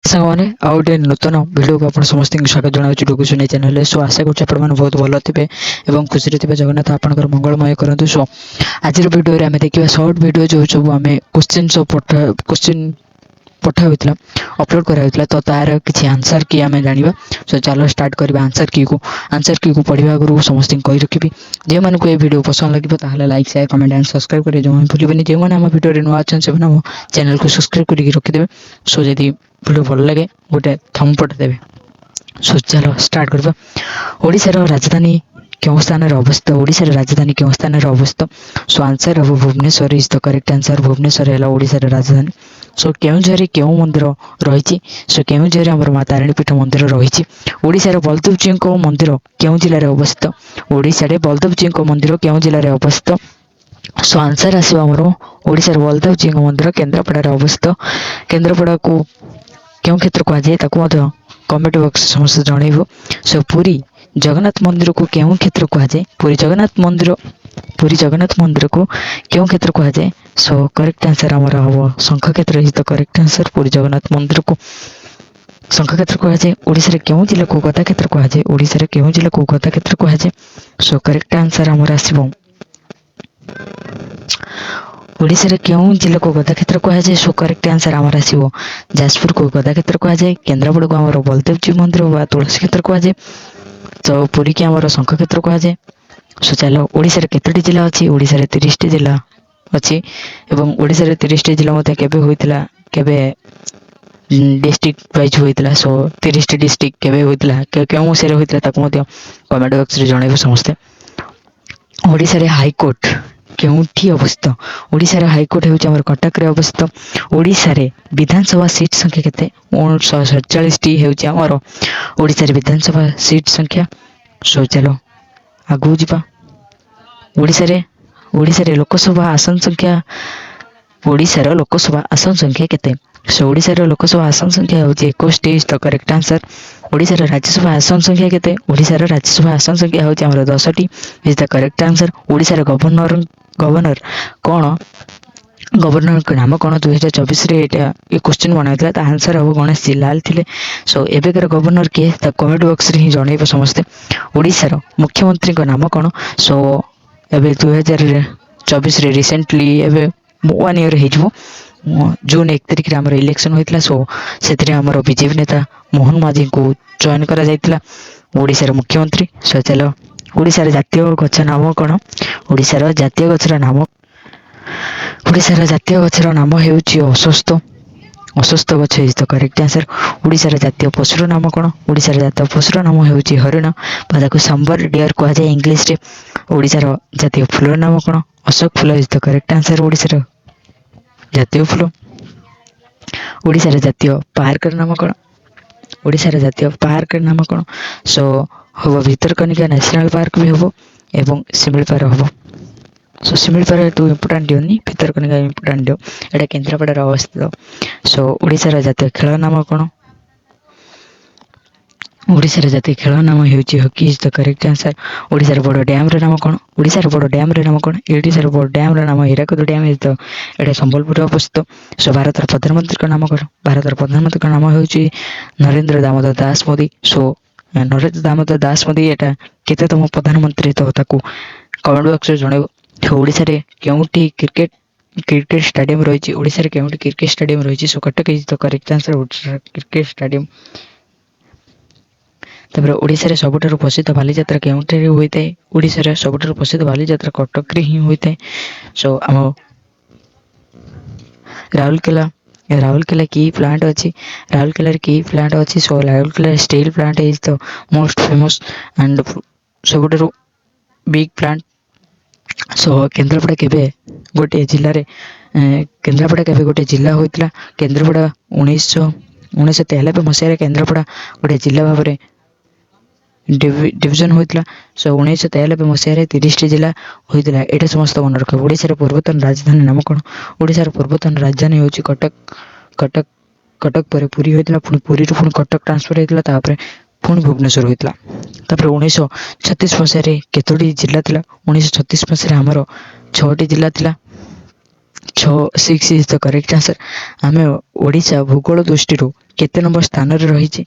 ସାଙ୍ଗମାନେ ଆଉ ଗୋଟେ ନୂତନ ଭିଡ଼ିଓକୁ ଆପଣ ସମସ୍ତଙ୍କୁ ସ୍ୱାଗତ ଜଣାଉଛି ଡୁଗୁସୁନି ଚ୍ୟାନେଲରେ। ସୋ ଆଶା କରୁଛି ଆପଣମାନେ ବହୁତ ଭଲ ଥିବେ ଏବଂ ଖୁସିରେ ଥିବେ। ଜଗନ୍ନାଥ ଆପଣଙ୍କର ମଙ୍ଗଳମୟ କରନ୍ତୁ। ସୋ ଆଜିର ଭିଡ଼ିଓରେ ଆମେ ଦେଖିବା ସର୍ଟ ଭିଡ଼ିଓ ଯେଉଁ ସବୁ ଆମେ କ୍ୱେଶ୍ଚିନ୍ ପଠା ହୋଇଥିଲା ଅପଲୋଡ଼ କରାଯାଇଥିଲା, ତ ତାର କିଛି ଆନ୍ସର କି ଆମେ ଜାଣିବା। ସୋ ଚାଲ ଷ୍ଟାର୍ଟ କରିବା। ଆନ୍ସର କିକୁ ପଢ଼ିବା ଆଗରୁ ସମସ୍ତଙ୍କୁ କହି ରଖିବି, ଯେଉଁମାନଙ୍କୁ ଏ ଭିଡ଼ିଓ ପସନ୍ଦ ଲାଗିବ ତାହେଲେ like share comment and subscribe କରି ଯେଉଁମାନେ ଭୁଲିବେନି। ଯେଉଁମାନେ ଆମ ଭିଡ଼ିଓରେ ନୂଆ ଅଛନ୍ତି ସେମାନେ ଆମ ଚ୍ୟାନେଲକୁ ସବସ୍କ୍ରାଇବ୍ କରିକି ରଖିଦେବେ। ସୋ ଯଦି ଭିଡ଼ିଓ ଭଲ ଲାଗେ ଗୋଟେ ଥମ୍ସ ଅପ୍ ଦେବେ। ସୋ ଚାଲ ଷ୍ଟାର୍ଟ କରିବା। ଓଡ଼ିଶାର ରାଜଧାନୀ କେଉଁ ସ୍ଥାନରେ ଅବସ୍ଥିତ? ଓଡ଼ିଶାର ରାଜଧାନୀ କେଉଁ ସ୍ଥାନରେ ଅବସ୍ଥିତ? ସୋ ଆନ୍ସର ହେବ Bhubaneswar is the correct answer. Bhubaneswar ହେଲା ଓଡ଼ିଶାର ରାଜଧାନୀ। ସୋ କେଉଁଝରରେ କେଉଁ ମନ୍ଦିର ରହିଛି? ସୋ କେଉଁଝରରେ ଆମର ମା ତାରିଣୀ ପୀଠ ମନ୍ଦିର ରହିଛି। ଓଡ଼ିଶାର ବଳଦେବଜୀଉଙ୍କ ମନ୍ଦିର କେଉଁ ଜିଲ୍ଲାରେ ଅବସ୍ଥିତ? ଓଡ଼ିଶାରେ ବଳଦେବଜୀଉଙ୍କ ମନ୍ଦିର କେଉଁ ଜିଲ୍ଲାରେ ଅବସ୍ଥିତ? ସୋ ଆନ୍ସର ଆସିବ ଆମର ଓଡ଼ିଶାର ବଳଦେବଜୀଉଙ୍କ ମନ୍ଦିର କେନ୍ଦ୍ରାପଡ଼ାରେ ଅବସ୍ଥିତ। କେନ୍ଦ୍ରାପଡ଼ାକୁ କେଉଁ କ୍ଷେତ୍ର କୁହାଯାଏ ତାକୁ ମଧ୍ୟ କମେଣ୍ଟ ବକ୍ସ ସମସ୍ତେ ଜଣାଇବ। ସୋ ପୁରୀ ଜଗନ୍ନାଥ ମନ୍ଦିରକୁ କେଉଁ କ୍ଷେତ୍ର କୁହାଯାଏ? ପୁରୀ ଜଗନ୍ନାଥ ମନ୍ଦିରକୁ କେଉଁ କ୍ଷେତ୍ର କୁହାଯାଏ? ସୋ କରେକ୍ଟ ଆନ୍ସର ଆମର ହେବ Shankhakshetra is the correct answer. Puri Jagannath ମନ୍ଦିରକୁ ଶଙ୍ଖକ୍ଷେତ୍ର କୁହାଯାଏ। ଓଡ଼ିଶାରେ କେଉଁ ଜିଲ୍ଲାକୁ ଗଦାକ୍ଷେତ୍ର କୁହାଯାଏ? ଓଡ଼ିଶାରେ କେଉଁ ଜିଲ୍ଲାକୁ ଗଦାକ୍ଷେତ୍ର କୁହାଯାଏ? ସୋ କରେକ୍ଟ ଆନ୍ସର ଆମର ଆସିବ ଓଡ଼ିଶାରେ କେଉଁ ଜିଲ୍ଲାକୁ ଗଦାକ୍ଷେତ୍ର କୁହାଯାଏ? ସୋ କରେକ୍ଟ ଆନ୍ସର ଆମର ଆସିବ ଯାଜପୁରକୁ ଗଦାକ୍ଷେତ୍ର କୁହାଯାଏ। କେନ୍ଦ୍ରାପଡ଼ାକୁ ଆମର ବଳଦେବଜୀଉ ମନ୍ଦିର ବା ତୁଳସୀ କ୍ଷେତ୍ର କୁହାଯାଏ। ତ ପୁରୀକି ଆମର ଶଙ୍ଖକ୍ଷେତ୍ର କୁହାଯାଏ। ସୋ ଚାଲ ଓଡ଼ିଶାରେ କେତୋଟି ଜିଲ୍ଲା ଅଛି? ଓଡ଼ିଶାରେ 30ଟି ଜିଲ୍ଲା ଅଛି ଏବଂ ଓଡ଼ିଶାରେ 30ଟି ଜିଲ୍ଲା ମଧ୍ୟ କେବେ ହୋଇଥିଲା, କେବେ ଡିଷ୍ଟ୍ରିକ୍ଟ ୱାଇଜ୍ ହୋଇଥିଲା। ସୋ 30ଟି ଡିଷ୍ଟ୍ରିକ୍ଟ କେବେ ହୋଇଥିଲା, କେଉଁ ମସିହାରେ ହୋଇଥିଲା ତାକୁ ମଧ୍ୟ କମେଣ୍ଟ ବକ୍ସରେ ଜଣାଇବ ସମସ୍ତେ। ଓଡ଼ିଶାରେ ହାଇକୋର୍ଟ କେଉଁଠି ଅବସ୍ଥିତ? ଓଡ଼ିଶାର ହାଇକୋର୍ଟ ହେଉଛି ଆମର କଟକରେ ଅବସ୍ଥିତ। ଓଡ଼ିଶାରେ ବିଧାନସଭା ସିଟ୍ ସଂଖ୍ୟା କେତେ? 947ଟି ହେଉଛି ଆମର ଓଡ଼ିଶାରେ ବିଧାନସଭା ସିଟ୍ ସଂଖ୍ୟା। ସୋ ଚାଲ ଆଗକୁ ଯିବା। ଓଡ଼ିଶାରେ ଲୋକସଭା ଆସନ ସଂଖ୍ୟା କେତେ? ସୋ ଓଡ଼ିଶାର ଲୋକସଭା ଆସନ ସଂଖ୍ୟା ହେଉଛି 21ଟି ଇଜ୍ ଦ କରେକ୍ଟ ଆନ୍ସର। ଓଡ଼ିଶାର ରାଜ୍ୟସଭା ଆସନ ସଂଖ୍ୟା କେତେ? ଓଡ଼ିଶାର ରାଜ୍ୟସଭା ଆସନ ସଂଖ୍ୟା ହେଉଛି ଆମର 10ଟି ଇଜ୍ ଦ କରେକ୍ଟ ଆନ୍ସର। ଓଡ଼ିଶାର ଗଭର୍ଣ୍ଣରଙ୍କ ନାମ କ'ଣ? 2024ରେ ଏ କ୍ୱେଶ୍ଚିନ୍ ବନାଯାଇଥିଲା, ତା ଆନ୍ସର ହେବ ଗଣେଶ ଜି ଲାଲ ଥିଲେ। ସୋ ଏବେକାର ଗଭର୍ଣ୍ଣର କିଏ ତା କମେଣ୍ଟ ବକ୍ସରେ ହିଁ ଜଣାଇବ ସମସ୍ତେ। ଓଡ଼ିଶାର ମୁଖ୍ୟମନ୍ତ୍ରୀଙ୍କ ନାମ କ'ଣ? ସୋ ଏବେ 2024ରେ ରିସେଣ୍ଟଲି ଏବେ 1 ଇୟର ହେଇଯିବ, ଜୁନ୍ 1 ତାରିଖରେ ଆମର ଇଲେକ୍ସନ୍ ହୋଇଥିଲା। ସୋ ସେଥିରେ ଆମର ବିଜେପି ନେତା ମୋହନ ମାଝୀଙ୍କୁ ଚୟନ କରାଯାଇଥିଲା ଓଡ଼ିଶାର ମୁଖ୍ୟମନ୍ତ୍ରୀ। ସୋ ଚାଲ ଓଡ଼ିଶାର ଜାତୀୟ ଗଛ ନାମ କ'ଣ? ଓଡ଼ିଶାର ଜାତୀୟ ଗଛର ନାମ ହେଉଛି ଅଶ୍ୱତ୍ଥ ଗଛ ଇଜ୍ ଦ କରେକ୍ଟ ଆନ୍ସର। ଓଡ଼ିଶାର ଜାତୀୟ ପଶୁର ନାମ କ'ଣ? ଓଡ଼ିଶାର ଜାତୀୟ ପଶୁର ନାମ ହେଉଛି ହରିଣ ବା ତାକୁ ସମ୍ବର ଡିଅର୍ କୁହାଯାଏ ଇଂଲିଶରେ। ଓଡ଼ିଶାର ଜାତୀୟ ଫୁଲର ନାମ କ'ଣ? ଅଶୋକ ଫୁଲ ଇଜ୍ ଦ କରେକ୍ଟ ଆନ୍ସର। ଓଡ଼ିଶାର ଜାତୀୟ ଫୁଲ। ଓଡ଼ିଶାର ଜାତୀୟ ପାର୍କର ନାମ କ'ଣ? ଓଡ଼ିଶାର ଜାତୀୟ ପାର୍କର ନାମ କ'ଣ? ସୋ ହେବ ଭିତରକନିକା ନ୍ୟାସନାଲ୍ ପାର୍କ ବି ହେବ ଏବଂ ଶିମିଳିପାଳ ହେବ। ସୋ ଶିମିଳିପାଳ ଏଠୁ ଇମ୍ପୋର୍ଟାଣ୍ଟ ଦିଅନି, ଭିତରକନିକା ଇମ୍ପୋର୍ଟାଣ୍ଟ ଦିଅ। ଏଇଟା କେନ୍ଦ୍ରାପଡ଼ାରେ ଅବସ୍ଥିତ। ସୋ ଓଡ଼ିଶାର ଜାତୀୟ ଖେଳ ନାମ କ'ଣ? ଓଡ଼ିଶାର ଜାତୀୟ ଖେଳ ନାମ ହେଉଛି hockey is the correct answer. ଓଡ଼ିଶାର ବଡ଼ ଡ୍ୟାମ୍ର ନାମ କ'ଣ? ଓଡ଼ିଶାର ବଡ଼ ଡ୍ୟାମ୍ର ନାମ କ'ଣ? ଓଡ଼ିଶାର ବଡ଼ ଡ୍ୟାମ୍ର ନାମ ହୀରାକୁଦ ଡ୍ୟାମ୍ ଇଜ୍ ଦ, ଏଇଟା ସମ୍ବଲପୁରରେ ଅବସ୍ଥିତ। ସୋ ଭାରତର ପ୍ରଧାନମନ୍ତ୍ରୀଙ୍କ ନାମ କ'ଣ? ଭାରତର ପ୍ରଧାନମନ୍ତ୍ରୀଙ୍କ ନାମ ହେଉଛି ନରେନ୍ଦ୍ର ଦାମୋଦର ଦାସ ମୋଦି। ସୋ ନରେନ୍ଦ୍ର ଦାମୋଦର ଦାସ ମୋଦି ଏଇଟା କେତେତମ ପ୍ରଧାନମନ୍ତ୍ରୀ ତ ତାକୁ କମେଣ୍ଟ ବକ୍ସରେ ଜଣାଇବ। ଓଡ଼ିଶାରେ କେଉଁଠି କ୍ରିକେଟ ଷ୍ଟାଡିୟମ ରହିଛି? ଓଡ଼ିଶାରେ କେଉଁଠି କ୍ରିକେଟ ଷ୍ଟାଡିୟମ ରହିଛି? So Cuttack is the correct answer. ଓଡ଼ିଶାର କ୍ରିକେଟ ଷ୍ଟାଡିୟମ। ତାପରେ ଓଡ଼ିଶାରେ ସବୁଠାରୁ ପ୍ରସିଦ୍ଧ ବାଲିଯାତ୍ରା କେଉଁଠାରେ ହୋଇଥାଏ? ଓଡ଼ିଶାର ସବୁଠାରୁ ପ୍ରସିଦ୍ଧ ବାଲିଯାତ୍ରା କଟକରେ ହିଁ ହୋଇଥାଏ। ସୋ ଆମ ରାଉରକେଲା କି ପ୍ଲାଣ୍ଟ ଅଛି? ରାଉରକେଲାରେ କି ପ୍ଲାଣ୍ଟ ଅଛି? So Rourkela steel plant is the most famous and ସବୁଠାରୁ ବିଗ୍ ପ୍ଲାଣ୍ଟ। ସୋ କେନ୍ଦ୍ରାପଡ଼ା କେବେ ଗୋଟେ ଜିଲ୍ଲା ହୋଇଥିଲା? କେନ୍ଦ୍ରାପଡ଼ା 1993 ମସିହାରେ କେନ୍ଦ୍ରାପଡ଼ା ଗୋଟେ ଜିଲ୍ଲା ଭାବରେ ଡିଭିଜନ ହୋଇଥିଲା। ସୋ 1993 ମସିହାରେ 30ଟି ଜିଲ୍ଲା ହୋଇଥିଲା। ଏଇଟା ସମସ୍ତେ ମନେ ରଖିବ। ଓଡ଼ିଶାର ପୂର୍ବତନ ରାଜଧାନୀ ନାମ କ'ଣ? ଓଡ଼ିଶାର ପୂର୍ବତନ ରାଜଧାନୀ ହେଉଛି କଟକ ପରେ ପୁରୀ ହୋଇଥିଲା, ପୁଣି ପୁରୀରୁ ପୁଣି କଟକ ଟ୍ରାନ୍ସଫର ହେଇଥିଲା, ତାପରେ ପୁଣି ଭୁବନେଶ୍ୱର ହୋଇଥିଲା। ତାପରେ 1936 ମସିହାରେ କେତୋଟି ଜିଲ୍ଲା ଥିଲା? 1936 ମସିହାରେ ଆମର 6ଟି ଜିଲ୍ଲା ଥିଲା। 6 ଇଜ୍ ଦ କରେକ୍ଟ ଆନ୍ସର। ଆମେ ଓଡ଼ିଶା ଭୂଗୋଳ ଦୃଷ୍ଟିରୁ କେତେ ନମ୍ବର ସ୍ଥାନରେ ରହିଛି?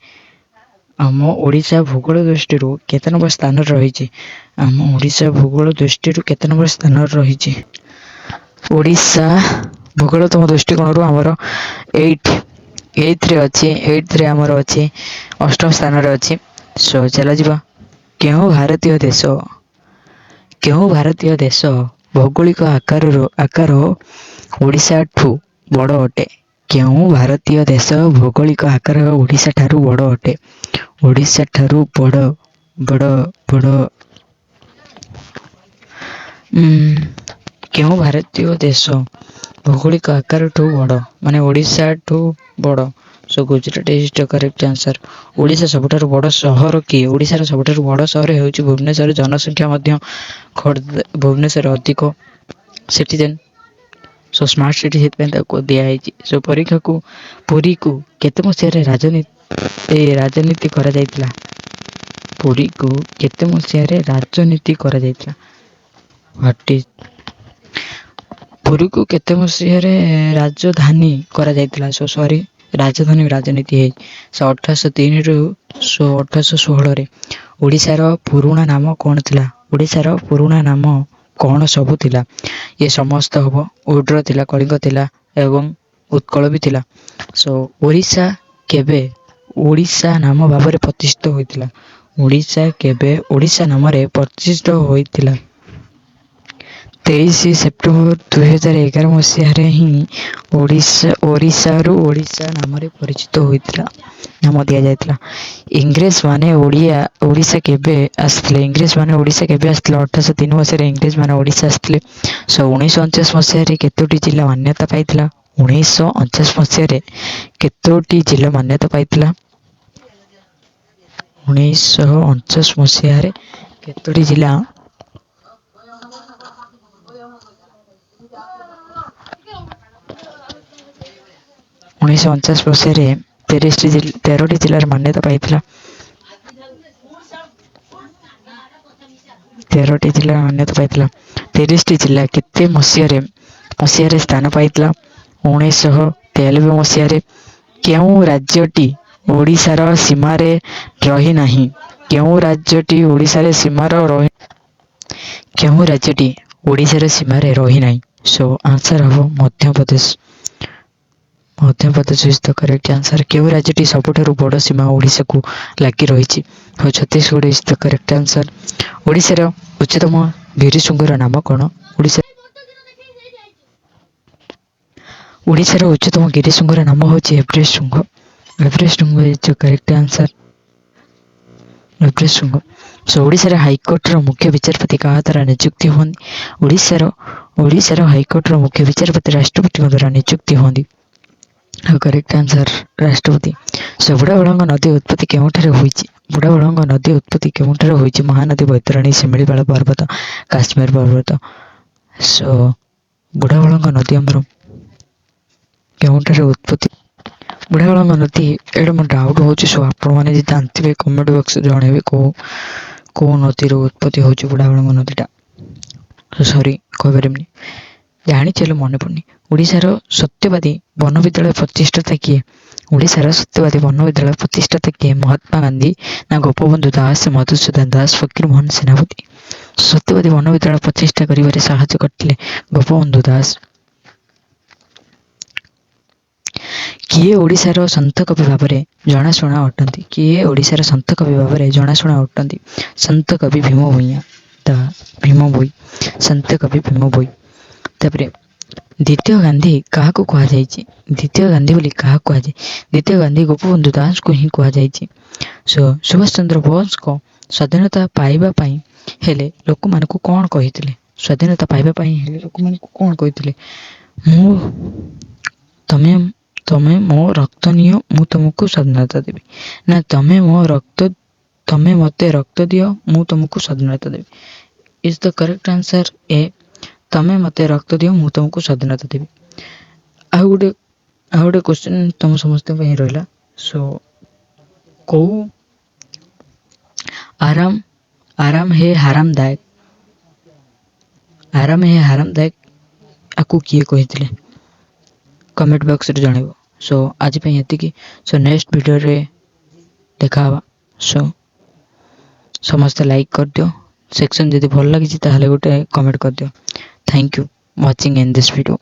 ଆମ ଓଡ଼ିଶା ଭୂଗୋଳ ଦୃଷ୍ଟିରୁ କେତେ ନମ୍ବର ସ୍ଥାନରେ ରହିଛି? ଆମ ଓଡ଼ିଶା ଭୂଗୋଳ ଦୃଷ୍ଟିରୁ କେତେ ନମ୍ବର ସ୍ଥାନରେ ରହିଛି? ଓଡ଼ିଶା ଭୂଗୋଳ ତମ ଦୃଷ୍ଟିକୋଣରୁ ଆମର ଏଇଥରେ ଅଛି। ଏଇଥରେ ଆମର ଅଛି, ଅଷ୍ଟମ ସ୍ଥାନରେ ଅଛି। ସୋ ଚାଲ ଯିବା। କେଉଁ ଭାରତୀୟ ଦେଶ ଭୌଗୋଳିକ ଆକାର ଓଡ଼ିଶାଠୁ ବଡ଼ ଅଟେ? କେଉଁ ଭାରତୀୟ ଦେଶ ଭୌଗୋଳିକ ଆକାର ଓଡ଼ିଶା ଠାରୁ ବଡ଼ ଅଟେ? ଓଡ଼ିଶା ଠାରୁ ବଡ଼ କେଉଁ ଭାରତୀୟ ଦେଶ ଭୌଗୋଳିକ ଆକାରଠୁ ବଡ଼ ମାନେ ଓଡ଼ିଶାଠୁ ବଡ଼? So Gujarat is the correct answer. Odisha ସବୁଠାରୁ ବଡ଼ ସହର କିଏ? ଓଡ଼ିଶାର ସବୁଠାରୁ ବଡ଼ ସହର ହେଉଛି ଭୁବନେଶ୍ୱର। ଜନସଂଖ୍ୟା ମଧ୍ୟ ଭୁବନେଶ୍ୱର ଅଧିକ ସିଟିଜେନ୍। ସୋ ସ୍ମାର୍ଟ ସିଟି ସେଥିପାଇଁ ତାକୁ ଦିଆହେଇଛି। ସୋ ପୁରୀକୁ କେତେ ମସିହାରେ ରାଜନୀତି କରାଯାଇଥିଲା? ପୁରୀକୁ କେତେ ମସିହାରେ ରାଜନୀତି କରାଯାଇଥିଲା? ପୁରୀକୁ କେତେ ମସିହାରେ ରାଜଧାନୀ କରାଯାଇଥିଲା? ରାଜନୀତି ହେଇ 1803ରୁ 1816ରେ। ଓଡ଼ିଶାର ପୁରୁଣା ନାମ କ'ଣ ଥିଲା? ଓଡ଼ିଶାର ପୁରୁଣା ନାମ କ'ଣ ସବୁ ଥିଲା? ଏ ସମସ୍ତ ହବ। ଉଡ୍ର ଥିଲା, କଳିଙ୍ଗ ଥିଲା ଏବଂ ଉତ୍କଳ ବି ଥିଲା। ସୋ ଓଡ଼ିଶା କେବେ ଓଡ଼ିଶା ନାମ ଭାବରେ ପ୍ରତିଷ୍ଠିତ ହୋଇଥିଲା? ଓଡ଼ିଶା କେବେ ଓଡ଼ିଶା ନାମରେ ପ୍ରତିଷ୍ଠିତ ହୋଇଥିଲା? 23 ସେପ୍ଟେମ୍ବର 2011 ମସିହାରେ ହିଁ ଓଡ଼ିଶାରୁ ଓଡ଼ିଶା ନାମରେ ପରିଚିତ ହୋଇଥିଲା, ନାମ ଦିଆଯାଇଥିଲା। ଇଂରେଜମାନେ ଓଡ଼ିଶା କେବେ ଆସିଥିଲେ? 1803 ମସିହାରେ ଇଂରେଜମାନେ ଓଡ଼ିଶା ଆସିଥିଲେ। ସୋ 1949 ମସିହାରେ କେତୋଟି ଜିଲ୍ଲା ମାନ୍ୟତା ପାଇଥିଲା? 1949 ମସିହାରେ କେତୋଟି ଜିଲ୍ଲା ମାନ୍ୟତା ପାଇଥିଲା? 1949 ମସିହାରେ କେତୋଟି ଜିଲ୍ଲା 1949 ମସିହାରେ 13ଟି ଜିଲ୍ଲାର ମାନ୍ୟତା ପାଇଥିଲା। 13ଟି ଜିଲ୍ଲା ମାନ୍ୟତା ପାଇଥିଲା। 30ଟି ଜିଲ୍ଲା କେତେ ମସିହାରେ ସ୍ଥାନ ପାଇଥିଲା? 1993 ମସିହାରେ। କେଉଁ ରାଜ୍ୟଟି ଓଡ଼ିଶାର ସୀମାରେ ରହିନାହିଁ? କେଉଁ ରାଜ୍ୟଟି ଓଡ଼ିଶାର ରହିନାହିଁ? ସୋ ଆନ୍ସର ହବ Madhya Pradesh. Madhya Pradesh is the correct answer. କେଉଁ ରାଜ୍ୟଟି ସବୁଠାରୁ ବଡ଼ ସୀମା ଓଡ଼ିଶାକୁ ଲାଗି ରହିଛି? Chhattisgarh is the correct answer. ଓଡ଼ିଶାର ଉଚ୍ଚତମ ଗିରିଶୃଙ୍ଗର ନାମ କ'ଣ? ଓଡ଼ିଶାର ଉଚ୍ଚତମ ଗିରିଶୃଙ୍ଗର ନାମ ହେଉଛି ଏଭରେଷ୍ଟ ଶୃଙ୍ଗ। ଏଭରେଷ୍ଟ ଶୃଙ୍ଗ is the correct answer. Everest ଶୃଙ୍ଗ। ସୋ ଓଡ଼ିଶାର ହାଇକୋର୍ଟର ମୁଖ୍ୟ ବିଚାରପତି କାହା ଦ୍ୱାରା ନିଯୁକ୍ତି ହୁଅନ୍ତି? ଓଡ଼ିଶାର ହାଇକୋର୍ଟର ମୁଖ୍ୟ ବିଚାରପତି ରାଷ୍ଟ୍ରପତିଙ୍କ ଦ୍ୱାରା ନିଯୁକ୍ତି ହୁଅନ୍ତି। କରେକ୍ଟ ଆନ୍ସର ରାଷ୍ଟ୍ରପତି। ସୋ ବୁଢ଼ାବଳଙ୍ଗ ନଦୀ ଉତ୍ପତ୍ତି କେଉଁଠାରେ ହୋଇଛି? ବୁଢ଼ାବଳଙ୍ଗ ନଦୀ ଉତ୍ପତ୍ତି କେଉଁଠାରେ ହୋଇଛି? ମହାନଦୀ, ବୈତରଣୀ, ଶିମିଳିପାଳ ପର୍ବତ, କାଶ୍ମୀର ପର୍ବତ। ସୋ ବୁଢ଼ାବଳଙ୍ଗ ନଦୀ ଆମର କେଉଁଠାରେ ଉତ୍ପତ୍ତି? ବୁଢ଼ାବଳଙ୍ଗ ନଦୀ, ଏଇଟା ମୋ ଡାଉଟ୍ ହେଉଛି। ସୋ ଆପଣମାନେ ଯଦି ଜାଣିଥିବେ କମେଣ୍ଟ ବକ୍ସରେ ଜଣେଇବେ କେଉଁ ନଦୀର ଉତ୍ପତ୍ତି ହେଉଛି ବୁଢ଼ାବଳଙ୍ଗ ନଦୀଟା। ସରି କହିପାରିବିନି, ଜାଣିଛି ହେଲେ ମନେ ପଡ଼ୁନି। ଓଡ଼ିଶାର ସତ୍ୟବାଦୀ ବନ ବିଦ୍ୟାଳୟ ପ୍ରତିଷ୍ଠାତା କିଏ? ଓଡ଼ିଶାର ସତ୍ୟବାଦୀ ବନ ବିଦ୍ୟାଳୟ ପ୍ରତିଷ୍ଠାତା କିଏ? ମହାତ୍ମା ଗାନ୍ଧୀ ନା ଗୋପବନ୍ଧୁ ଦାସ, ମଧୁସୂଦନ ଦାସ, ଫକୀରମୋହନ ସେନାପତି? ସତ୍ୟବାଦୀ ବନ ବିଦ୍ୟାଳୟ ପ୍ରତିଷ୍ଠା କରିବାରେ ସାହାଯ୍ୟ କରିଥିଲେ ଗୋପବନ୍ଧୁ ଦାସ। କିଏ ଓଡ଼ିଶାର ସନ୍ଥ କବି ଭାବରେ ଜଣାଶୁଣା ଅଟନ୍ତି? ସନ୍ଥ କବି ଭୀମ ଭୋଇ। ସନ୍ଥ କବି ଭୀମ ଭୋଇ। ତାପରେ ଦ୍ୱିତୀୟ ଗାନ୍ଧୀ କାହାକୁ କୁହାଯାଇଛି? ଦ୍ୱିତୀୟ ଗାନ୍ଧୀ ବୋଲି କାହାକୁ କୁହାଯାଏ? ଦ୍ୱିତୀୟ ଗାନ୍ଧୀ ଗୋପବନ୍ଧୁ ଦାସଙ୍କୁ ହିଁ କୁହାଯାଇଛି। ସୋ ସୁଭାଷ ଚନ୍ଦ୍ର ବୋଷଙ୍କ ସ୍ୱାଧୀନତା ପାଇବା ପାଇଁ ହେଲେ ଲୋକମାନଙ୍କୁ କ'ଣ କହିଥିଲେ? ତମେ ମୋ ରକ୍ତ ନିଅ, ମୁଁ ତୁମକୁ ସ୍ୱାଧୀନତା ଦେବି, ନା ତମେ ମୋତେ ରକ୍ତ ଦିଅ, ମୁଁ ତୁମକୁ ସ୍ୱାଧୀନତା ଦେବି? ଇଜ ଦ କରେକ୍ଟ ଆନ୍ସର ଏ, ତମେ ମୋତେ ରକ୍ତ ଦିଅ, ମୁଁ ତୁମକୁ ସ୍ୱାଧୀନତା ଦେବି। ଆଉ ଗୋଟେ କ୍ୱେଶ୍ଚନ୍ ତମ ସମସ୍ତଙ୍କ ପାଇଁ ରହିଲା। ସୋ କୋଉ ଆରାମ ହେ ହାରାମଦାୟକ ଆକୁ କିଏ କହିଥିଲେ? କମେଣ୍ଟ ବକ୍ସରେ ଜଣାଇବ। सो आज पे एतिकी सो नेक्स्ट वीडियो रे देखा सो समस्त लाइक कर दियो सेक्शन जदि भल लगी ताहले गोटे कमेंट कर दियो thank you watching in this video.